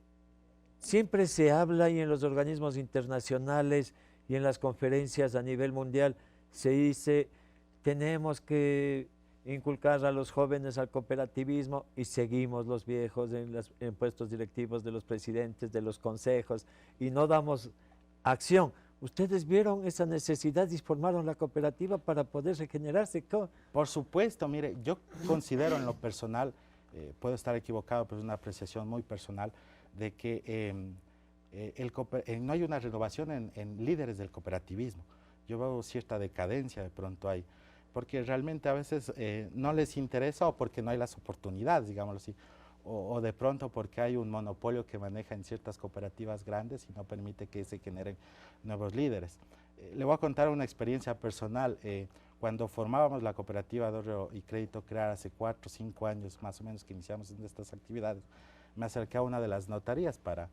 siempre se habla y en los organismos internacionales y en las conferencias a nivel mundial se dice tenemos que inculcar a los jóvenes al cooperativismo y seguimos los viejos en puestos directivos de los presidentes, de los consejos y no damos acción. ¿Ustedes vieron esa necesidad y formaron la cooperativa para poder regenerarse? Por supuesto, mire, yo considero en lo personal, puedo estar equivocado, pero es una apreciación muy personal, de que no hay una renovación en líderes del cooperativismo. Yo veo cierta decadencia de pronto ahí, porque realmente a veces no les interesa o porque no hay las oportunidades, digámoslo así, o de pronto porque hay un monopolio que maneja en ciertas cooperativas grandes y no permite que se generen nuevos líderes. Le voy a contar una experiencia personal. Cuando formábamos la cooperativa de ahorro y crédito CREAR hace 4 o 5 años más o menos que iniciamos en estas actividades, me acerqué a una de las notarías para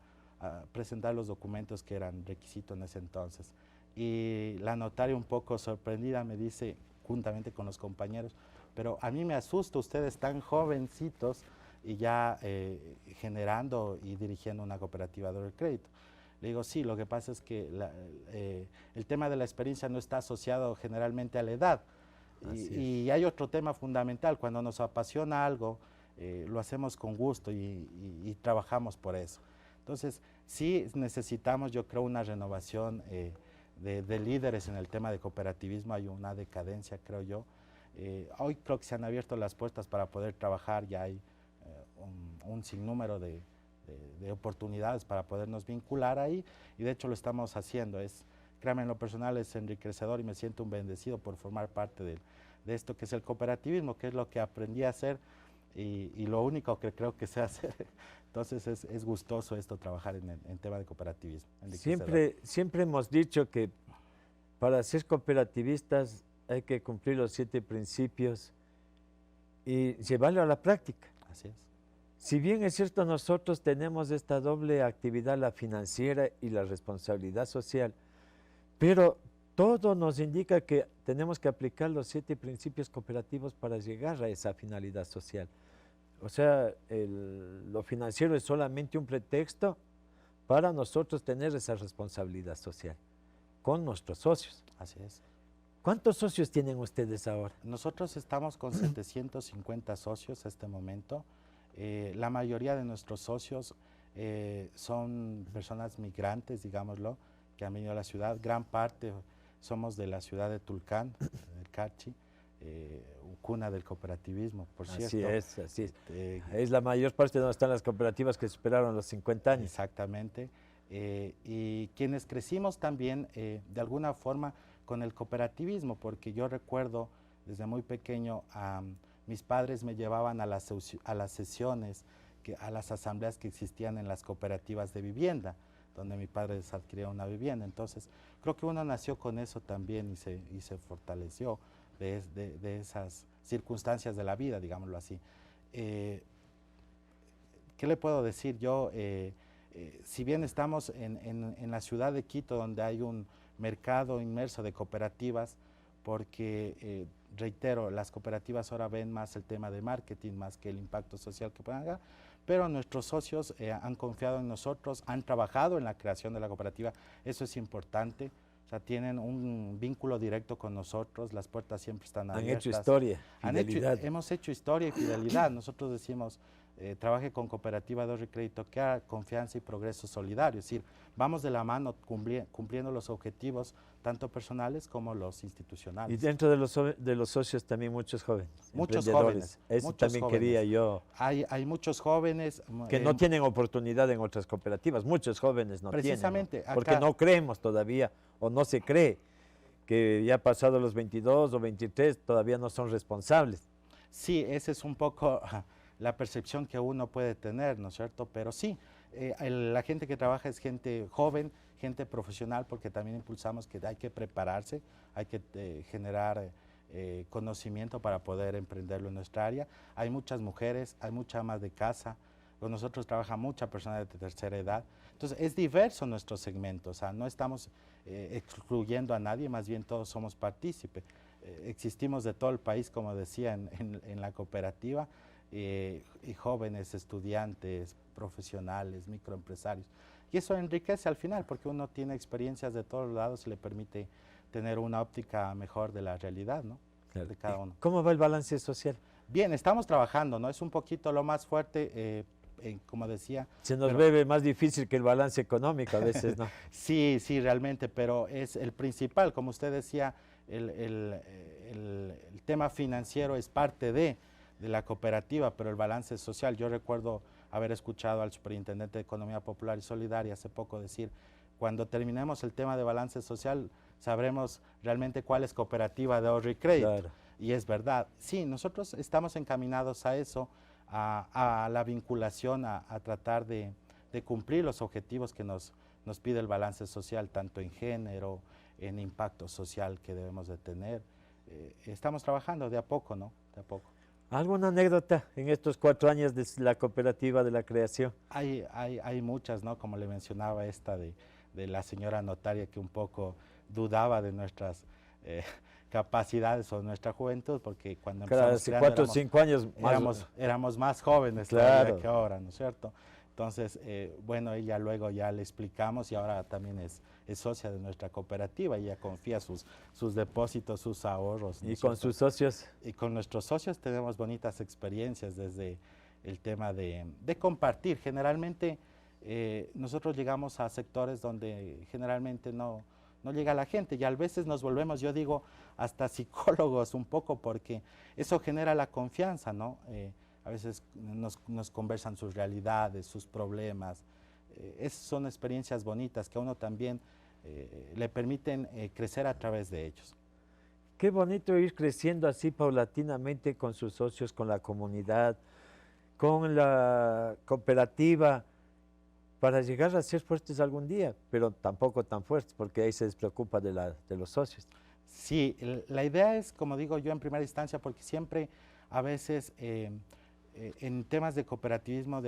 presentar los documentos que eran requisito en ese entonces. Y la notaria un poco sorprendida me dice, juntamente con los compañeros, pero a mí me asusta, ustedes tan jovencitos, y ya generando y dirigiendo una cooperativa de ahorro y crédito. Le digo, sí, lo que pasa es que el tema de la experiencia no está asociado generalmente a la edad. Y hay otro tema fundamental, cuando nos apasiona algo, lo hacemos con gusto y trabajamos por eso. Entonces, sí necesitamos, yo creo, una renovación de líderes en el tema de cooperativismo, hay una decadencia, creo yo. Hoy creo que se han abierto las puertas para poder trabajar, ya hay un sinnúmero de oportunidades para podernos vincular ahí y de hecho lo estamos haciendo. Créanme, en lo personal es enriquecedor y me siento un bendecido por formar parte de esto que es el cooperativismo, que es lo que aprendí a hacer y lo único que creo que sé hacer. Entonces es gustoso esto, trabajar en tema de cooperativismo. Siempre hemos dicho que para ser cooperativistas hay que cumplir los 7 principios y llevarlo a la práctica. Así es. Si bien es cierto, nosotros tenemos esta doble actividad, la financiera y la responsabilidad social, pero todo nos indica que tenemos que aplicar los 7 principios cooperativos para llegar a esa finalidad social. O sea, lo financiero es solamente un pretexto para nosotros tener esa responsabilidad social con nuestros socios. Así es. ¿Cuántos socios tienen ustedes ahora? Nosotros estamos con 750 socios a este momento. La mayoría de nuestros socios son personas migrantes, digámoslo, que han venido a la ciudad. Gran parte somos de la ciudad de Tulcán, del Carchi, cuna del cooperativismo, por cierto. Así es. Es la mayor parte de donde están las cooperativas que superaron los 50 años. Exactamente. Y quienes crecimos también, de alguna forma, con el cooperativismo, porque yo recuerdo desde muy pequeño mis padres me llevaban a las sesiones, a las asambleas que existían en las cooperativas de vivienda, donde mi padre adquiría una vivienda. Entonces, creo que uno nació con eso también y se fortaleció de esas circunstancias de la vida, digámoslo así. ¿Qué le puedo decir yo? Si bien estamos en la ciudad de Quito, donde hay un mercado inmerso de cooperativas, porque, reitero, las cooperativas ahora ven más el tema de marketing, más que el impacto social que puedan dar, pero nuestros socios han confiado en nosotros, han trabajado en la creación de la cooperativa, eso es importante. O sea, tienen un vínculo directo con nosotros, las puertas siempre están abiertas. Han hecho historia, fidelidad. Hemos hecho historia y fidelidad. Nosotros decimos, trabaje con Cooperativa de Ahorro y Crédito, que haga confianza y progreso solidario. Es decir, vamos de la mano cumpliendo los objetivos, tanto personales como los institucionales. Y dentro de los socios también muchos jóvenes. Muchos jóvenes. Eso muchos también jóvenes. quería yo. Hay muchos jóvenes. Que no tienen oportunidad en otras cooperativas. Muchos jóvenes no precisamente, tienen. ¿No? Porque no creemos todavía, o no se cree, que ya pasados los 22 o 23 todavía no son responsables. Sí, esa es un poco la percepción que uno puede tener, ¿no es cierto? Pero sí, la gente que trabaja es gente joven, gente profesional, porque también impulsamos que hay que prepararse, hay que generar conocimiento para poder emprenderlo en nuestra área. Hay muchas mujeres, hay muchas amas de casa, con nosotros trabaja mucha persona de tercera edad. Entonces, es diverso nuestro segmento, o sea, no estamos excluyendo a nadie, más bien todos somos partícipes. Existimos de todo el país, como decía, en la cooperativa, y jóvenes, estudiantes, profesionales, microempresarios. Y eso enriquece al final, porque uno tiene experiencias de todos lados y le permite tener una óptica mejor de la realidad, ¿no? Claro. De cada uno. ¿Cómo va el balance social? Bien, estamos trabajando, ¿no? Es un poquito lo más fuerte, como decía. Se nos ve más difícil que el balance económico a veces, ¿no? Sí, sí, realmente, pero es el principal, como usted decía, el tema financiero es parte de la cooperativa, pero el balance social, yo recuerdo haber escuchado al superintendente de Economía Popular y Solidaria hace poco decir, cuando terminemos el tema de balance social, sabremos realmente cuál es Cooperativa de Ahorro y Crédito. Claro. Y es verdad, sí, nosotros estamos encaminados a eso, a la vinculación, a tratar de cumplir los objetivos que nos pide el balance social, tanto en género, en impacto social que debemos de tener. Estamos trabajando de a poco, ¿no? De a poco. ¿Alguna anécdota en estos 4 años de la cooperativa, de la creación? Hay muchas, ¿no? Como le mencionaba esta de la señora notaria que un poco dudaba de nuestras capacidades o nuestra juventud, porque cuando empezamos hace 4 o 5 años éramos más jóvenes que ahora, ¿no es cierto? Entonces, bueno, ella luego ya le explicamos y ahora también es socia de nuestra cooperativa y ella confía sus depósitos, sus ahorros. ¿Y con sus socios? Y con nuestros socios tenemos bonitas experiencias desde el tema de compartir. Generalmente nosotros llegamos a sectores donde generalmente no llega la gente y a veces nos volvemos, yo digo, hasta psicólogos un poco porque eso genera la confianza, ¿no? A veces nos conversan sus realidades, sus problemas. Son experiencias bonitas que a uno también le permiten crecer a través de ellos. Qué bonito ir creciendo así paulatinamente con sus socios, con la comunidad, con la cooperativa, para llegar a ser fuertes algún día, pero tampoco tan fuertes, porque ahí se despreocupa de los socios. Sí, la idea es, como digo yo en primera instancia, porque siempre a veces en temas de cooperativismo,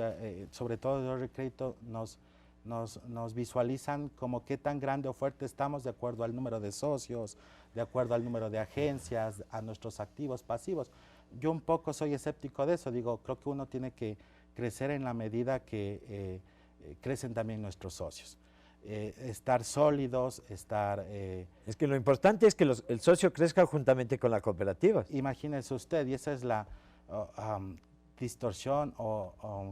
sobre todo de ahorro y crédito, nos visualizan como qué tan grande o fuerte estamos de acuerdo al número de socios, de acuerdo al número de agencias, a nuestros activos, pasivos. Yo un poco soy escéptico de eso, digo, creo que uno tiene que crecer en la medida que crecen también nuestros socios. Estar sólidos, estar... Es que lo importante es que el socio crezca juntamente con la cooperativa. Imagínese usted, y esa es la distorsión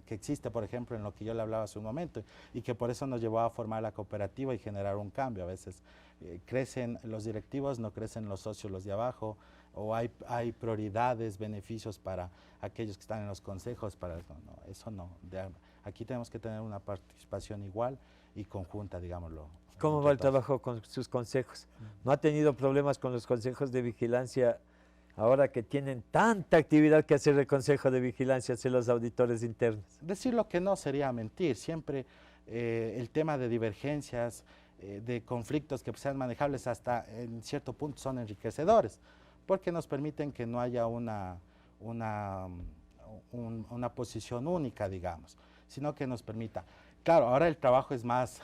que existe, por ejemplo, en lo que yo le hablaba hace un momento, y que por eso nos llevó a formar la cooperativa y generar un cambio. A veces crecen los directivos, no crecen los socios, los de abajo, o hay prioridades, beneficios para aquellos que están en los consejos, eso no. Aquí tenemos que tener una participación igual y conjunta, digámoslo. ¿Cómo va el trabajo con sus consejos? ¿No ha tenido problemas con los consejos de vigilancia ahora que tienen tanta actividad que hacer el consejo de vigilancia, hacer los auditores internos? Decir lo que no sería mentir. Siempre el tema de divergencias, de conflictos que sean manejables hasta en cierto punto son enriquecedores, porque nos permiten que no haya una posición única, digamos, sino que nos permita. Claro, ahora el trabajo es más,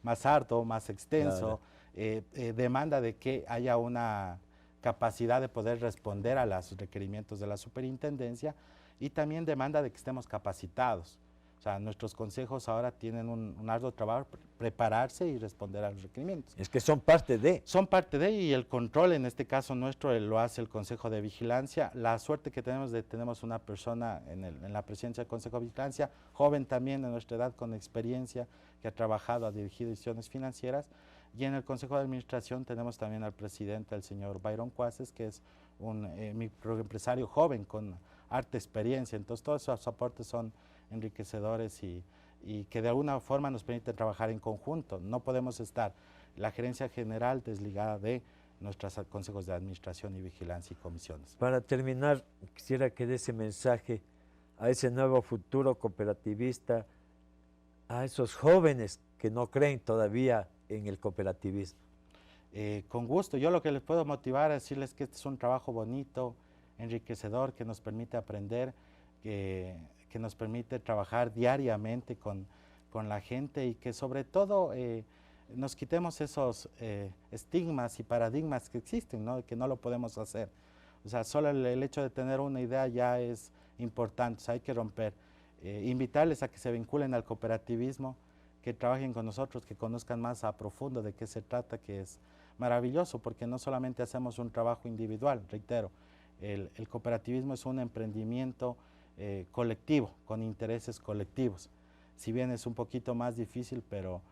más arduo, más extenso, demanda de que haya una capacidad de poder responder a los requerimientos de la superintendencia y también demanda de que estemos capacitados. O sea, nuestros consejos ahora tienen un arduo trabajo, prepararse y responder a los requerimientos. Es que son parte de. Son parte de, y el control, en este caso nuestro, lo hace el Consejo de Vigilancia. La suerte que tenemos una persona en la presidencia del Consejo de Vigilancia, joven también de nuestra edad, con experiencia, que ha trabajado, ha dirigido instituciones financieras. Y en el Consejo de Administración tenemos también al presidente, el señor Byron Cuaces, que es un microempresario joven con harta experiencia. Entonces todos esos aportes son enriquecedores y que de alguna forma nos permiten trabajar en conjunto. No podemos estar la gerencia general desligada de nuestros consejos de administración y vigilancia y comisiones. Para terminar, quisiera que dé ese mensaje a ese nuevo futuro cooperativista, a esos jóvenes que no creen todavía en el cooperativismo. Con gusto, yo lo que les puedo motivar es decirles que este es un trabajo bonito, enriquecedor, que nos permite aprender, que nos permite trabajar diariamente con la gente y que sobre todo nos quitemos esos estigmas y paradigmas que existen, ¿no? Que no lo podemos hacer. O sea, solo el hecho de tener una idea ya es importante, o sea, hay que romper. Invitarles a que se vinculen al cooperativismo, que trabajen con nosotros, que conozcan más a profundo de qué se trata, que es maravilloso, porque no solamente hacemos un trabajo individual, reitero, el cooperativismo es un emprendimiento colectivo, con intereses colectivos. Si bien es un poquito más difícil, pero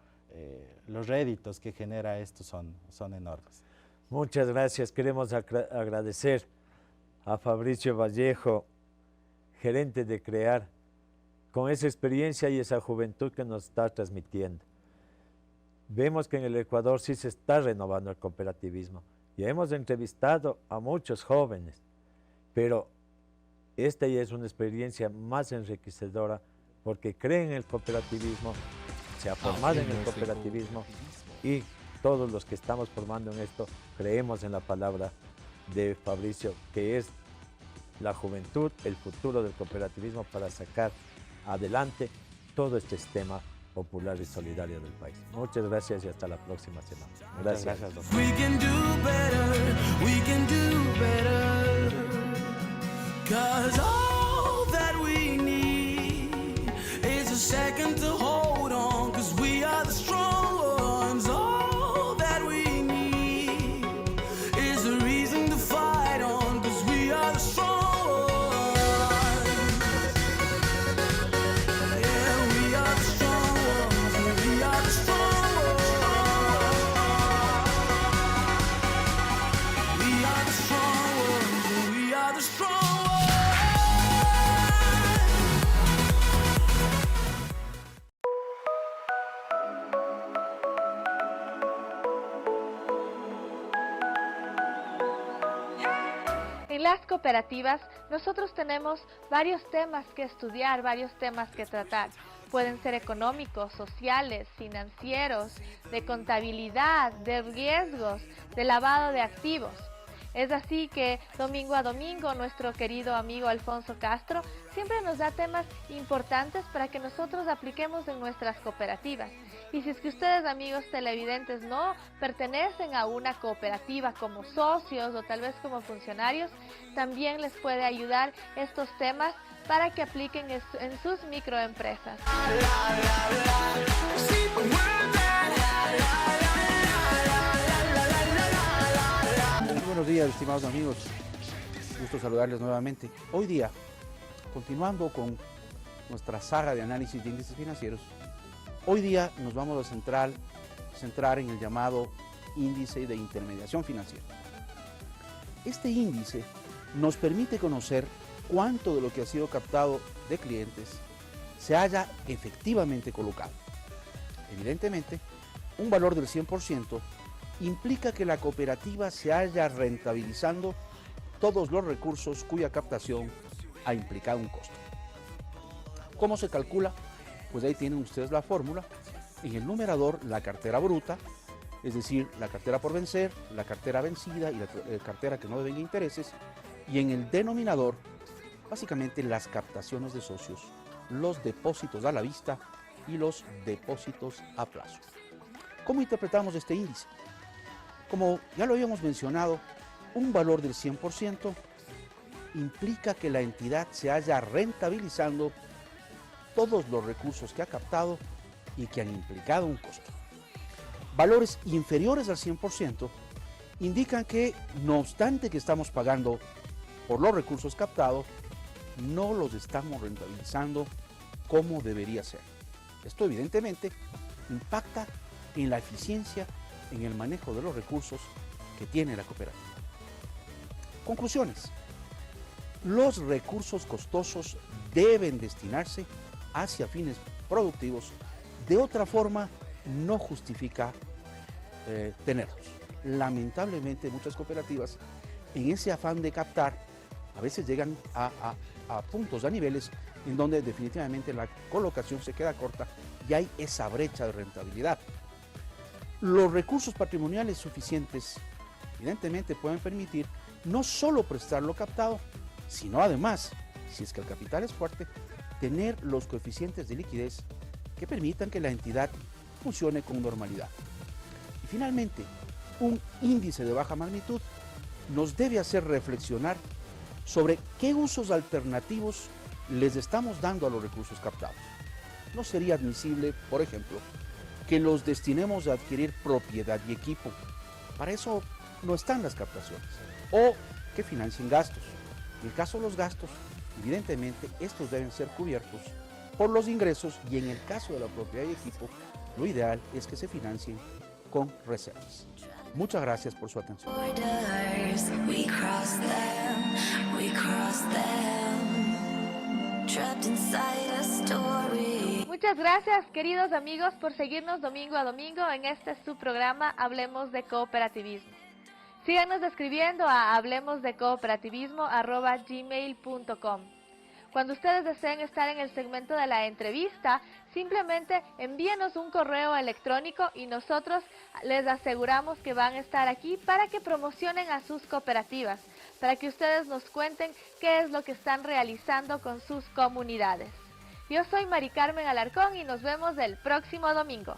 los réditos que genera esto son enormes. Muchas gracias. Queremos agradecer a Fabricio Vallejo, gerente de CREAR, con esa experiencia y esa juventud que nos está transmitiendo. Vemos que en el Ecuador sí se está renovando el cooperativismo y hemos entrevistado a muchos jóvenes, pero esta ya es una experiencia más enriquecedora porque creen en el cooperativismo, se ha formado en el cooperativismo y todos los que estamos formando en esto creemos en la palabra de Fabricio, que es la juventud, el futuro del cooperativismo para sacar adelante todo este sistema popular y solidario del país. Muchas gracias y hasta la próxima semana. Gracias. We can do better, we can do better, 'cause all that we need is a second to hold on, 'cause we are the strong ones. All that we need is a reason to fight on, 'cause we are the strong ones. En las cooperativas nosotros tenemos varios temas que estudiar, varios temas que tratar. Pueden ser económicos, sociales, financieros, de contabilidad, de riesgos, de lavado de activos. Es así que domingo a domingo nuestro querido amigo Alfonso Castro siempre nos da temas importantes para que nosotros apliquemos en nuestras cooperativas. Y si es que ustedes, amigos televidentes, no pertenecen a una cooperativa como socios o tal vez como funcionarios, también les puede ayudar estos temas para que apliquen en sus microempresas. Buenos días, estimados amigos. Gusto saludarles nuevamente. Hoy día, continuando con nuestra saga de análisis de índices financieros, hoy día nos vamos a centrar en el llamado índice de intermediación financiera. Este índice nos permite conocer cuánto de lo que ha sido captado de clientes se haya efectivamente colocado. Evidentemente, un valor del 100% implica que la cooperativa se haya rentabilizando todos los recursos cuya captación ha implicado un costo. ¿Cómo se calcula? Pues ahí tienen ustedes la fórmula. En el numerador, la cartera bruta, es decir, la cartera por vencer, la cartera vencida y la cartera que no deben intereses, y en el denominador, básicamente las captaciones de socios, los depósitos a la vista y los depósitos a plazo. ¿Cómo interpretamos este índice? Como ya lo habíamos mencionado, un valor del 100% implica que la entidad se haya rentabilizando todos los recursos que ha captado y que han implicado un costo. Valores inferiores al 100% indican que, no obstante que estamos pagando por los recursos captados, no los estamos rentabilizando como debería ser. Esto evidentemente impacta en la eficiencia en el manejo de los recursos que tiene la cooperativa. Conclusiones. Los recursos costosos deben destinarse hacia fines productivos. De otra forma, no justifica tenerlos. Lamentablemente, muchas cooperativas, en ese afán de captar, a veces llegan a puntos, a niveles en donde definitivamente la colocación se queda corta y hay esa brecha de rentabilidad. Los recursos patrimoniales suficientes, evidentemente, pueden permitir no solo prestar lo captado, sino además, si es que el capital es fuerte, tener los coeficientes de liquidez que permitan que la entidad funcione con normalidad. Y finalmente, un índice de baja magnitud nos debe hacer reflexionar sobre qué usos alternativos les estamos dando a los recursos captados. No sería admisible, por ejemplo, que los destinemos a adquirir propiedad y equipo. Para eso no están las captaciones. O que financien gastos. En el caso de los gastos, evidentemente estos deben ser cubiertos por los ingresos, y en el caso de la propiedad y equipo, lo ideal es que se financien con reservas. Muchas gracias por su atención. Muchas gracias, queridos amigos, por seguirnos domingo a domingo en este su programa Hablemos de Cooperativismo. Síganos escribiendo a hablemosdecooperativismo@gmail.com. Cuando ustedes deseen estar en el segmento de la entrevista, simplemente envíenos un correo electrónico y nosotros les aseguramos que van a estar aquí para que promocionen a sus cooperativas, para que ustedes nos cuenten qué es lo que están realizando con sus comunidades. Yo soy Mari Carmen Alarcón y nos vemos el próximo domingo.